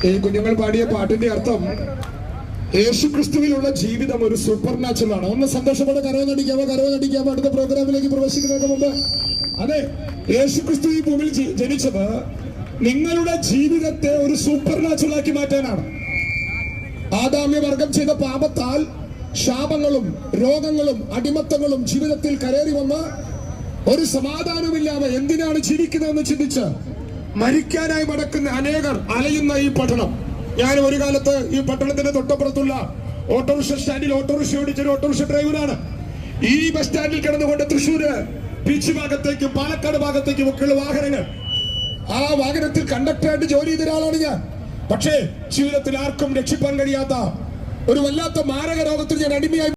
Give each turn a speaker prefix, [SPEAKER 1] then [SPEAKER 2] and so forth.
[SPEAKER 1] ഈ കുഞ്ഞുങ്ങൾ പാടിയ പാട്ടിന്റെ അർത്ഥം യേശു ക്രിസ്തുവിലുള്ള ജീവിതം ഒരു സൂപ്പർ നാച്ചുറൽ ആണ്. ഒന്ന് സന്തോഷത്തോടെ കരവനടിക്കാമോ അടുത്ത പ്രോഗ്രാമിലേക്ക് പ്രവേശിക്കുന്നതിന് മുമ്പ്. അതെ, യേശു ക്രിസ്തു ഈ ഭൂമിയിൽ ജനിച്ചത് നിങ്ങളുടെ ജീവിതത്തെ ഒരു സൂപ്പർ നാച്ചുറൽ ആക്കി മാറ്റാനാണ്. ആദാമ്യ വർഗം ചെയ്ത പാപത്താൽ ശാപങ്ങളും രോഗങ്ങളും അടിമത്തങ്ങളും ജീവിതത്തിൽ കയറി വന്ന് ഒരു സമാധാനമില്ലാതെ എന്തിനാണ് ജീവിക്കുന്നതെന്ന് ചിന്തിച്ച് മരിക്കാനായി മടക്കുന്ന അനേകർ അലയുന്ന ഈ പട്ടണം. ഞാൻ ഒരു കാലത്ത് ഈ പട്ടണത്തിന്റെ തൊട്ടപ്പുറത്തുള്ള ഓട്ടോറിക്ഷ സ്റ്റാൻഡിൽ ഓട്ടോറിക്ഷ ഓടിച്ചൊരു ഓട്ടോറിക്ഷ ഡ്രൈവറാണ്. ഈ ബസ് സ്റ്റാൻഡിൽ കിടന്നുകൊണ്ട് തൃശ്ശൂര് ബീച്ച് ഭാഗത്തേക്കും പാലക്കാട് ഭാഗത്തേക്കും ഒക്കെയുള്ള വാഹനങ്ങൾ, ആ വാഹനത്തിൽ കണ്ടക്ടറായിട്ട് ജോലി ചെയ്ത ഒരാളാണ് ഞാൻ. പക്ഷേ ജീവിതത്തിൽ ആർക്കും രക്ഷിപ്പാൻ കഴിയാത്ത ഒരു വല്ലാത്ത മാരക രോഗത്തിൽ ഞാൻ അടിമയായി